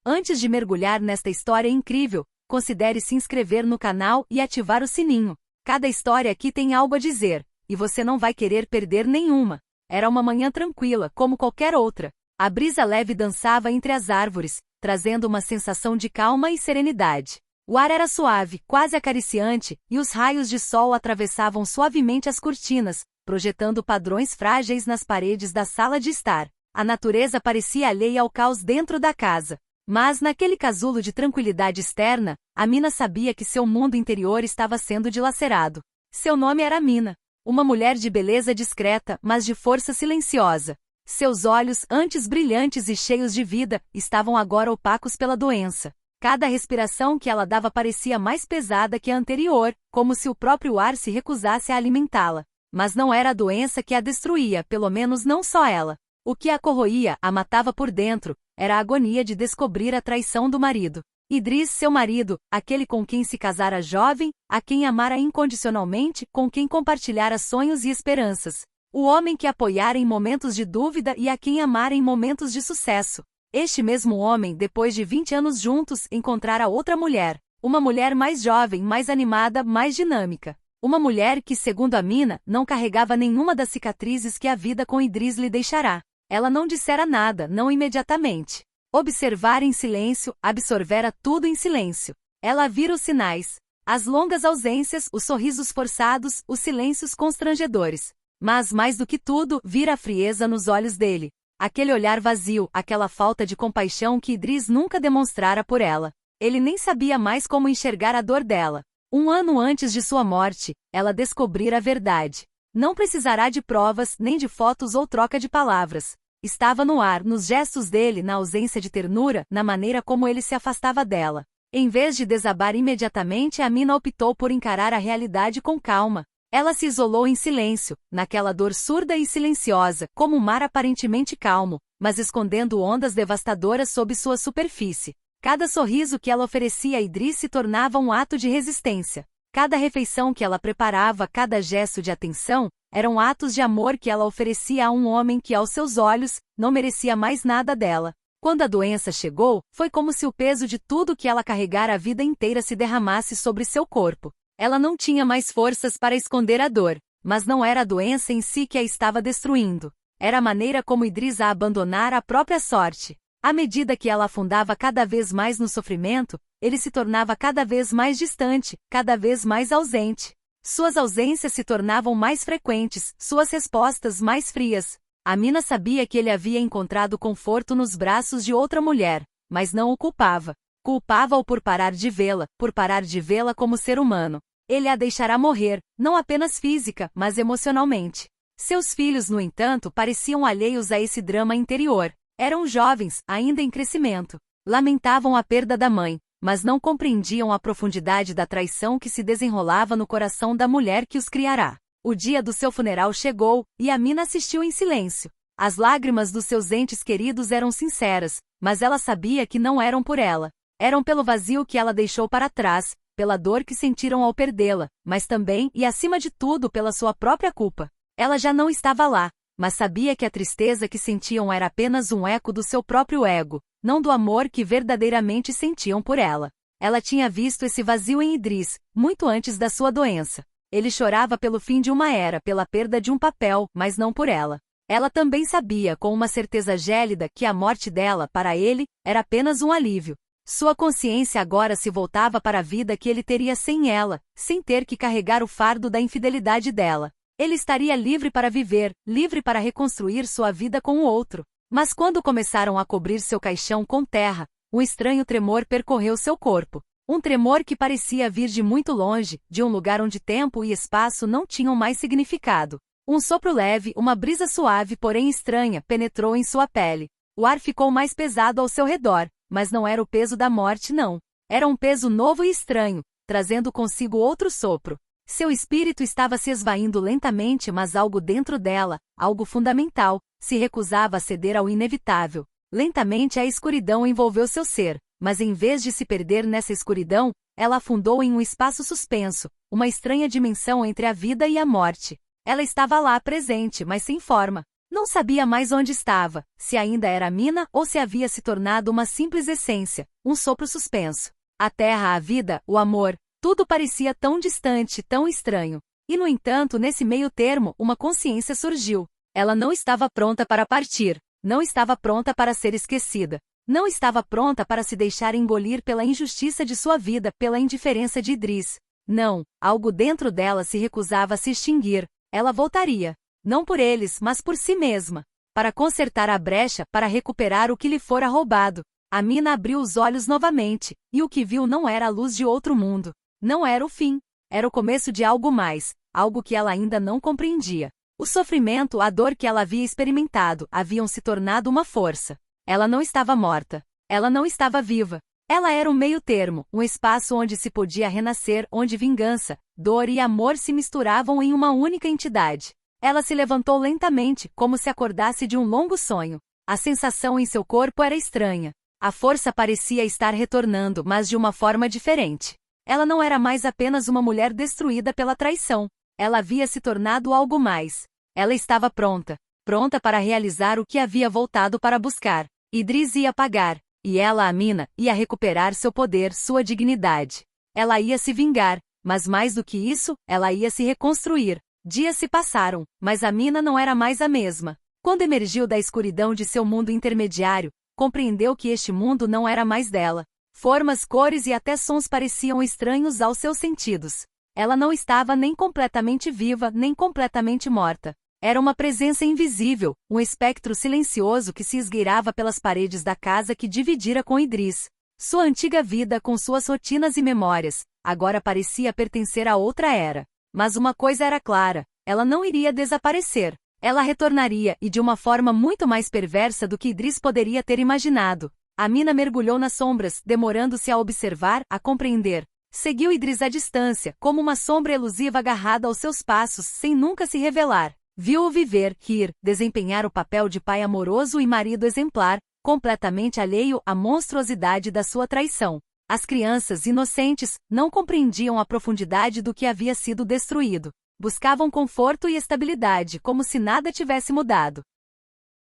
Antes de mergulhar nesta história incrível, considere se inscrever no canal e ativar o sininho. Cada história aqui tem algo a dizer, e você não vai querer perder nenhuma. Era uma manhã tranquila, como qualquer outra. A brisa leve dançava entre as árvores, trazendo uma sensação de calma e serenidade. O ar era suave, quase acariciante, e os raios de sol atravessavam suavemente as cortinas, projetando padrões frágeis nas paredes da sala de estar. A natureza parecia alheia ao caos dentro da casa. Mas naquele casulo de tranquilidade externa, a Mina sabia que seu mundo interior estava sendo dilacerado. Seu nome era Mina. Uma mulher de beleza discreta, mas de força silenciosa. Seus olhos, antes brilhantes e cheios de vida, estavam agora opacos pela doença. Cada respiração que ela dava parecia mais pesada que a anterior, como se o próprio ar se recusasse a alimentá-la. Mas não era a doença que a destruía, pelo menos não só ela. O que a corroía, a matava por dentro, era a agonia de descobrir a traição do marido. Idris, seu marido, aquele com quem se casara jovem, a quem amara incondicionalmente, com quem compartilhara sonhos e esperanças. O homem que a apoiara em momentos de dúvida e a quem amara em momentos de sucesso. Este mesmo homem, depois de 20 anos juntos, encontrara outra mulher. Uma mulher mais jovem, mais animada, mais dinâmica. Uma mulher que, segundo a Mina, não carregava nenhuma das cicatrizes que a vida com Idris lhe deixará. Ela não dissera nada, não imediatamente. Observara em silêncio, absorvera tudo em silêncio. Ela vira os sinais. As longas ausências, os sorrisos forçados, os silêncios constrangedores. Mas, mais do que tudo, vira a frieza nos olhos dele. Aquele olhar vazio, aquela falta de compaixão que Idris nunca demonstrara por ela. Ele nem sabia mais como enxergar a dor dela. 1 ano antes de sua morte, ela descobrira a verdade. Não precisará de provas, nem de fotos ou troca de palavras. Estava no ar, nos gestos dele, na ausência de ternura, na maneira como ele se afastava dela. Em vez de desabar imediatamente, a Mina optou por encarar a realidade com calma. Ela se isolou em silêncio, naquela dor surda e silenciosa, como um mar aparentemente calmo, mas escondendo ondas devastadoras sob sua superfície. Cada sorriso que ela oferecia a Idris se tornava um ato de resistência. Cada refeição que ela preparava, cada gesto de atenção, eram atos de amor que ela oferecia a um homem que, aos seus olhos, não merecia mais nada dela. Quando a doença chegou, foi como se o peso de tudo que ela carregara a vida inteira se derramasse sobre seu corpo. Ela não tinha mais forças para esconder a dor, mas não era a doença em si que a estava destruindo. Era a maneira como Idris a abandonara à própria sorte. À medida que ela afundava cada vez mais no sofrimento, ele se tornava cada vez mais distante, cada vez mais ausente. Suas ausências se tornavam mais frequentes, suas respostas mais frias. A Mina sabia que ele havia encontrado conforto nos braços de outra mulher, mas não o culpava. Culpava-o por parar de vê-la como ser humano. Ele a deixará morrer, não apenas física, mas emocionalmente. Seus filhos, no entanto, pareciam alheios a esse drama interior. Eram jovens, ainda em crescimento. Lamentavam a perda da mãe, mas não compreendiam a profundidade da traição que se desenrolava no coração da mulher que os criará. O dia do seu funeral chegou, e a Mina assistiu em silêncio. As lágrimas dos seus entes queridos eram sinceras, mas ela sabia que não eram por ela. Eram pelo vazio que ela deixou para trás, pela dor que sentiram ao perdê-la, mas também, e acima de tudo, pela sua própria culpa. Ela já não estava lá, mas sabia que a tristeza que sentiam era apenas um eco do seu próprio ego, não do amor que verdadeiramente sentiam por ela. Ela tinha visto esse vazio em Idris, muito antes da sua doença. Ele chorava pelo fim de uma era, pela perda de um papel, mas não por ela. Ela também sabia, com uma certeza gélida, que a morte dela, para ele, era apenas um alívio. Sua consciência agora se voltava para a vida que ele teria sem ela, sem ter que carregar o fardo da infidelidade dela. Ele estaria livre para viver, livre para reconstruir sua vida com o outro. Mas quando começaram a cobrir seu caixão com terra, um estranho tremor percorreu seu corpo. Um tremor que parecia vir de muito longe, de um lugar onde tempo e espaço não tinham mais significado. Um sopro leve, uma brisa suave porém estranha, penetrou em sua pele. O ar ficou mais pesado ao seu redor, mas não era o peso da morte não. Era um peso novo e estranho, trazendo consigo outro sopro. Seu espírito estava se esvaindo lentamente, mas algo dentro dela, algo fundamental, se recusava a ceder ao inevitável. Lentamente a escuridão envolveu seu ser, mas em vez de se perder nessa escuridão, ela afundou em um espaço suspenso, uma estranha dimensão entre a vida e a morte. Ela estava lá presente, mas sem forma. Não sabia mais onde estava, se ainda era Amina ou se havia se tornado uma simples essência, um sopro suspenso. A terra, a vida, o amor, tudo parecia tão distante, tão estranho. E no entanto, nesse meio termo, uma consciência surgiu. Ela não estava pronta para partir, não estava pronta para ser esquecida. Não estava pronta para se deixar engolir pela injustiça de sua vida, pela indiferença de Idris. Não, algo dentro dela se recusava a se extinguir. Ela voltaria. Não por eles, mas por si mesma. Para consertar a brecha, para recuperar o que lhe fora roubado. Amina abriu os olhos novamente, e o que viu não era a luz de outro mundo. Não era o fim. Era o começo de algo mais, algo que ela ainda não compreendia. O sofrimento, a dor que ela havia experimentado, haviam se tornado uma força. Ela não estava morta. Ela não estava viva. Ela era um meio-termo, um espaço onde se podia renascer, onde vingança, dor e amor se misturavam em uma única entidade. Ela se levantou lentamente, como se acordasse de um longo sonho. A sensação em seu corpo era estranha. A força parecia estar retornando, mas de uma forma diferente. Ela não era mais apenas uma mulher destruída pela traição. Ela havia se tornado algo mais. Ela estava pronta. Pronta para realizar o que havia voltado para buscar. Idris ia pagar, e ela, Amina, ia recuperar seu poder, sua dignidade. Ela ia se vingar, mas mais do que isso, ela ia se reconstruir. Dias se passaram, mas Amina não era mais a mesma. Quando emergiu da escuridão de seu mundo intermediário, compreendeu que este mundo não era mais dela. Formas, cores e até sons pareciam estranhos aos seus sentidos. Ela não estava nem completamente viva, nem completamente morta. Era uma presença invisível, um espectro silencioso que se esgueirava pelas paredes da casa que dividira com Idris. Sua antiga vida com suas rotinas e memórias, agora parecia pertencer a outra era. Mas uma coisa era clara, ela não iria desaparecer. Ela retornaria, e de uma forma muito mais perversa do que Idris poderia ter imaginado. Amina mergulhou nas sombras, demorando-se a observar, a compreender. Seguiu Idris à distância, como uma sombra elusiva agarrada aos seus passos, sem nunca se revelar. Viu-o viver, rir, desempenhar o papel de pai amoroso e marido exemplar, completamente alheio à monstruosidade da sua traição. As crianças, inocentes, não compreendiam a profundidade do que havia sido destruído. Buscavam conforto e estabilidade, como se nada tivesse mudado.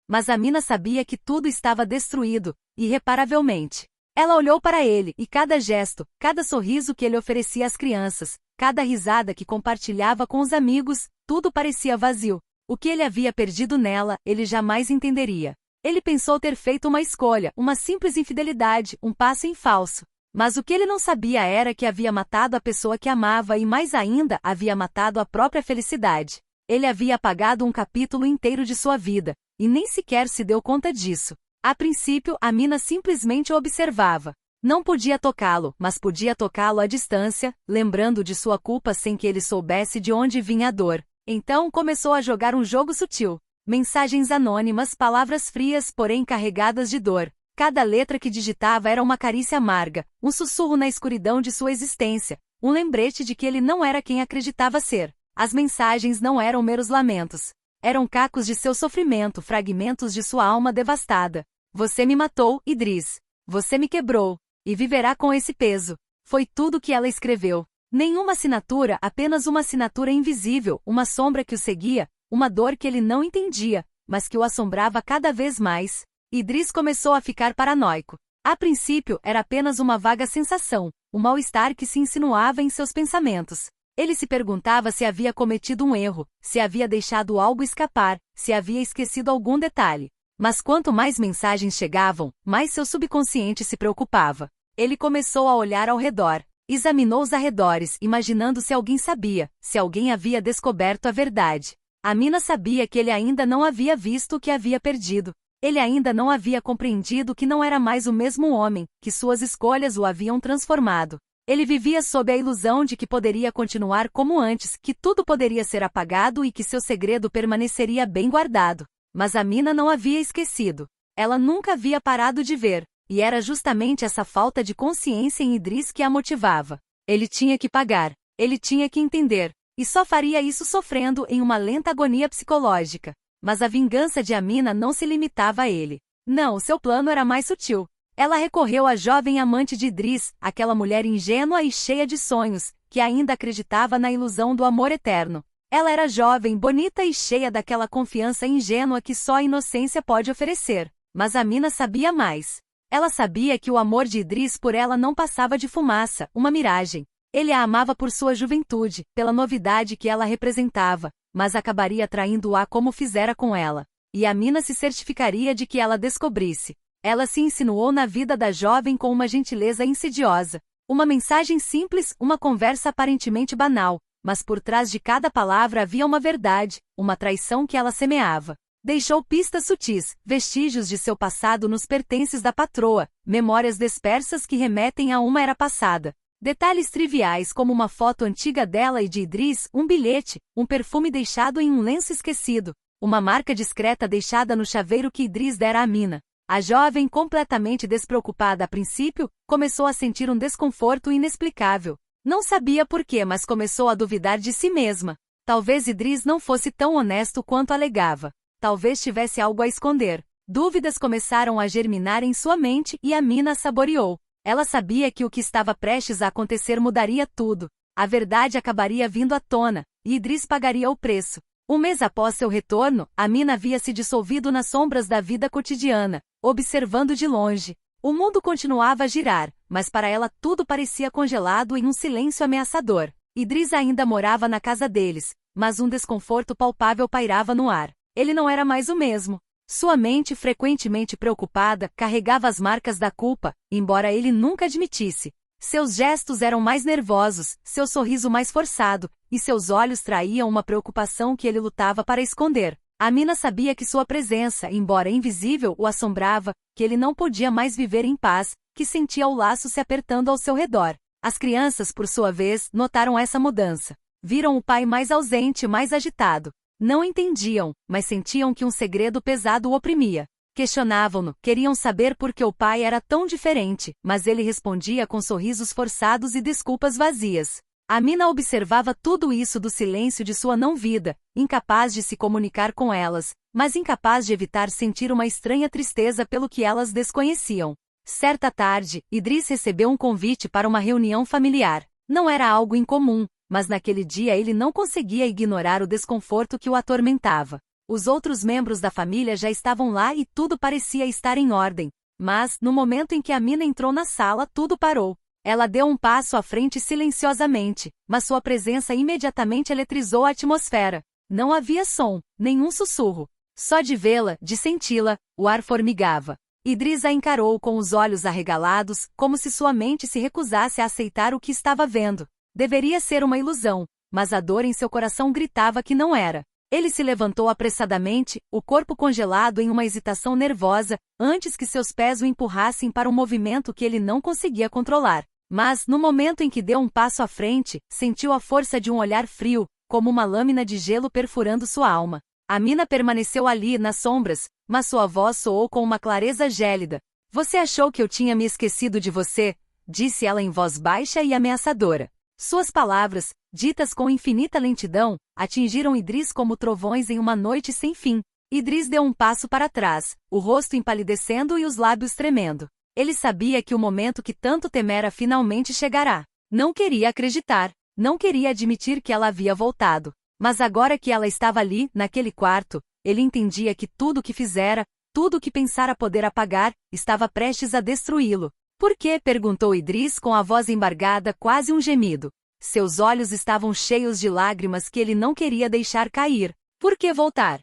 Mas Amina sabia que tudo estava destruído, irreparavelmente. Ela olhou para ele, e cada gesto, cada sorriso que ele oferecia às crianças, cada risada que compartilhava com os amigos, tudo parecia vazio. O que ele havia perdido nela, ele jamais entenderia. Ele pensou ter feito uma escolha, uma simples infidelidade, um passo em falso. Mas o que ele não sabia era que havia matado a pessoa que amava e, mais ainda, havia matado a própria felicidade. Ele havia apagado um capítulo inteiro de sua vida, e nem sequer se deu conta disso. A princípio, Amina simplesmente o observava. Não podia tocá-lo, mas podia tocá-lo à distância, lembrando de sua culpa sem que ele soubesse de onde vinha a dor. Então começou a jogar um jogo sutil. Mensagens anônimas, palavras frias, porém carregadas de dor. Cada letra que digitava era uma carícia amarga, um sussurro na escuridão de sua existência, um lembrete de que ele não era quem acreditava ser. As mensagens não eram meros lamentos. Eram cacos de seu sofrimento, fragmentos de sua alma devastada. Você me matou, Idris. Você me quebrou. E viverá com esse peso. Foi tudo que ela escreveu. Nenhuma assinatura, apenas uma assinatura invisível, uma sombra que o seguia, uma dor que ele não entendia, mas que o assombrava cada vez mais. Idris começou a ficar paranoico. A princípio, era apenas uma vaga sensação, um mal-estar que se insinuava em seus pensamentos. Ele se perguntava se havia cometido um erro, se havia deixado algo escapar, se havia esquecido algum detalhe. Mas quanto mais mensagens chegavam, mais seu subconsciente se preocupava. Ele começou a olhar ao redor. Examinou os arredores, imaginando se alguém sabia, se alguém havia descoberto a verdade. Amina sabia que ele ainda não havia visto o que havia perdido. Ele ainda não havia compreendido que não era mais o mesmo homem, que suas escolhas o haviam transformado. Ele vivia sob a ilusão de que poderia continuar como antes, que tudo poderia ser apagado e que seu segredo permaneceria bem guardado. Mas Amina não havia esquecido. Ela nunca havia parado de ver, e era justamente essa falta de consciência em Idris que a motivava. Ele tinha que pagar, ele tinha que entender, e só faria isso sofrendo em uma lenta agonia psicológica. Mas a vingança de Amina não se limitava a ele. Não, seu plano era mais sutil. Ela recorreu à jovem amante de Idris, aquela mulher ingênua e cheia de sonhos, que ainda acreditava na ilusão do amor eterno. Ela era jovem, bonita e cheia daquela confiança ingênua que só a inocência pode oferecer. Mas Amina sabia mais. Ela sabia que o amor de Idris por ela não passava de fumaça, uma miragem. Ele a amava por sua juventude, pela novidade que ela representava, mas acabaria traindo-a como fizera com ela. E Amina se certificaria de que ela descobrisse. Ela se insinuou na vida da jovem com uma gentileza insidiosa. Uma mensagem simples, uma conversa aparentemente banal, mas por trás de cada palavra havia uma verdade, uma traição que ela semeava. Deixou pistas sutis, vestígios de seu passado nos pertences da patroa, memórias dispersas que remetem a uma era passada. Detalhes triviais como uma foto antiga dela e de Idris, um bilhete, um perfume deixado em um lenço esquecido, uma marca discreta deixada no chaveiro que Idris dera a Amina. A jovem, completamente despreocupada a princípio, começou a sentir um desconforto inexplicável. Não sabia por quê, mas começou a duvidar de si mesma. Talvez Idris não fosse tão honesto quanto alegava. Talvez tivesse algo a esconder. Dúvidas começaram a germinar em sua mente e Amina saboreou. Ela sabia que o que estava prestes a acontecer mudaria tudo. A verdade acabaria vindo à tona, e Idris pagaria o preço. Um mês após seu retorno, Amina havia se dissolvido nas sombras da vida cotidiana, observando de longe. O mundo continuava a girar, mas para ela tudo parecia congelado em um silêncio ameaçador. Idris ainda morava na casa deles, mas um desconforto palpável pairava no ar. Ele não era mais o mesmo. Sua mente, frequentemente preocupada, carregava as marcas da culpa, embora ele nunca admitisse. Seus gestos eram mais nervosos, seu sorriso mais forçado, e seus olhos traíam uma preocupação que ele lutava para esconder. Amina sabia que sua presença, embora invisível, o assombrava, que ele não podia mais viver em paz, que sentia o laço se apertando ao seu redor. As crianças, por sua vez, notaram essa mudança. Viram o pai mais ausente, mais agitado. Não entendiam, mas sentiam que um segredo pesado o oprimia. Questionavam-no, queriam saber por que o pai era tão diferente, mas ele respondia com sorrisos forçados e desculpas vazias. Amina observava tudo isso do silêncio de sua não-vida, incapaz de se comunicar com elas, mas incapaz de evitar sentir uma estranha tristeza pelo que elas desconheciam. Certa tarde, Idris recebeu um convite para uma reunião familiar. Não era algo incomum, mas naquele dia ele não conseguia ignorar o desconforto que o atormentava. Os outros membros da família já estavam lá e tudo parecia estar em ordem. Mas, no momento em que Amina entrou na sala, tudo parou. Ela deu um passo à frente silenciosamente, mas sua presença imediatamente eletrizou a atmosfera. Não havia som, nenhum sussurro. Só de vê-la, de senti-la, o ar formigava. Idris a encarou com os olhos arregalados, como se sua mente se recusasse a aceitar o que estava vendo. Deveria ser uma ilusão, mas a dor em seu coração gritava que não era. Ele se levantou apressadamente, o corpo congelado em uma hesitação nervosa, antes que seus pés o empurrassem para um movimento que ele não conseguia controlar. Mas, no momento em que deu um passo à frente, sentiu a força de um olhar frio, como uma lâmina de gelo perfurando sua alma. Amina permaneceu ali, nas sombras, mas sua voz soou com uma clareza gélida. "Você achou que eu tinha me esquecido de você?", disse ela em voz baixa e ameaçadora. Suas palavras, ditas com infinita lentidão, atingiram Idris como trovões em uma noite sem fim. Idris deu um passo para trás, o rosto empalidecendo e os lábios tremendo. Ele sabia que o momento que tanto temera finalmente chegará. Não queria acreditar, não queria admitir que ela havia voltado. Mas agora que ela estava ali, naquele quarto, ele entendia que tudo o que fizera, tudo o que pensara poder apagar, estava prestes a destruí-lo. "Por quê?", perguntou Idris com a voz embargada, quase um gemido. Seus olhos estavam cheios de lágrimas que ele não queria deixar cair. "Por que voltar?"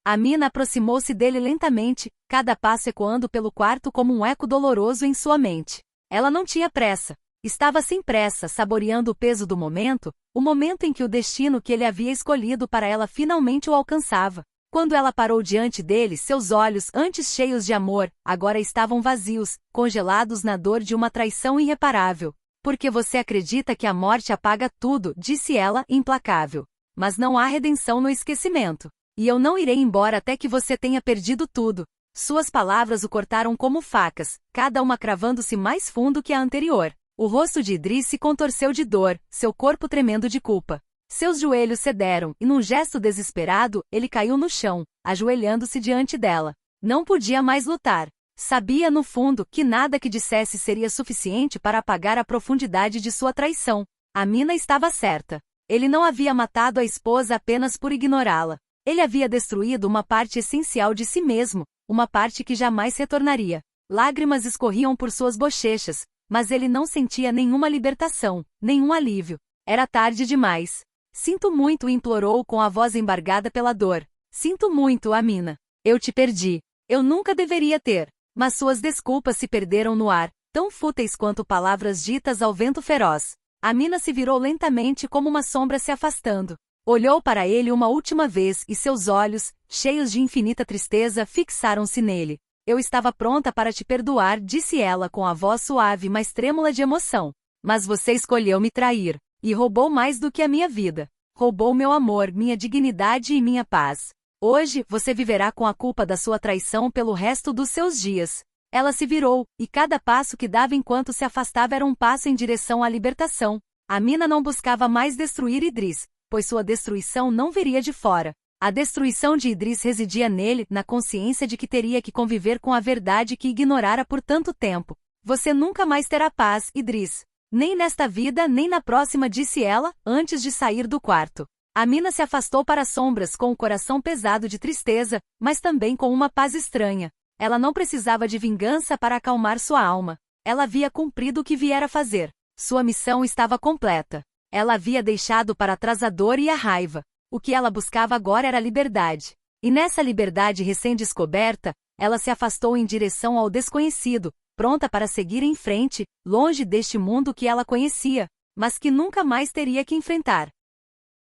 Amina aproximou-se dele lentamente, cada passo ecoando pelo quarto como um eco doloroso em sua mente. Ela não tinha pressa. Estava sem pressa, saboreando o peso do momento, o momento em que o destino que ele havia escolhido para ela finalmente o alcançava. Quando ela parou diante dele, seus olhos, antes cheios de amor, agora estavam vazios, congelados na dor de uma traição irreparável. "Porque você acredita que a morte apaga tudo", disse ela, implacável. "Mas não há redenção no esquecimento. E eu não irei embora até que você tenha perdido tudo." Suas palavras o cortaram como facas, cada uma cravando-se mais fundo que a anterior. O rosto de Idris se contorceu de dor, seu corpo tremendo de culpa. Seus joelhos cederam, e num gesto desesperado, ele caiu no chão, ajoelhando-se diante dela. Não podia mais lutar. Sabia, no fundo, que nada que dissesse seria suficiente para apagar a profundidade de sua traição. Amina estava certa. Ele não havia matado a esposa apenas por ignorá-la. Ele havia destruído uma parte essencial de si mesmo, uma parte que jamais retornaria. Lágrimas escorriam por suas bochechas, mas ele não sentia nenhuma libertação, nenhum alívio. Era tarde demais. Sinto muito, implorou com a voz embargada pela dor. Sinto muito, Amina. Eu te perdi. Eu nunca deveria ter. Mas suas desculpas se perderam no ar, tão fúteis quanto palavras ditas ao vento feroz. Amina se virou lentamente como uma sombra se afastando. Olhou para ele uma última vez e seus olhos, cheios de infinita tristeza, fixaram-se nele. Eu estava pronta para te perdoar, disse ela com a voz suave mas trêmula de emoção. Mas você escolheu me trair. E roubou mais do que a minha vida. Roubou meu amor, minha dignidade e minha paz. Hoje, você viverá com a culpa da sua traição pelo resto dos seus dias. Ela se virou, e cada passo que dava enquanto se afastava era um passo em direção à libertação. Amina não buscava mais destruir Idris, pois sua destruição não viria de fora. A destruição de Idris residia nele, na consciência de que teria que conviver com a verdade que ignorara por tanto tempo. Você nunca mais terá paz, Idris. Nem nesta vida nem na próxima, disse ela, antes de sair do quarto. Amina se afastou para as sombras com o coração pesado de tristeza, mas também com uma paz estranha. Ela não precisava de vingança para acalmar sua alma. Ela havia cumprido o que viera fazer. Sua missão estava completa. Ela havia deixado para trás a dor e a raiva. O que ela buscava agora era liberdade. E nessa liberdade recém-descoberta, ela se afastou em direção ao desconhecido, pronta para seguir em frente, longe deste mundo que ela conhecia, mas que nunca mais teria que enfrentar.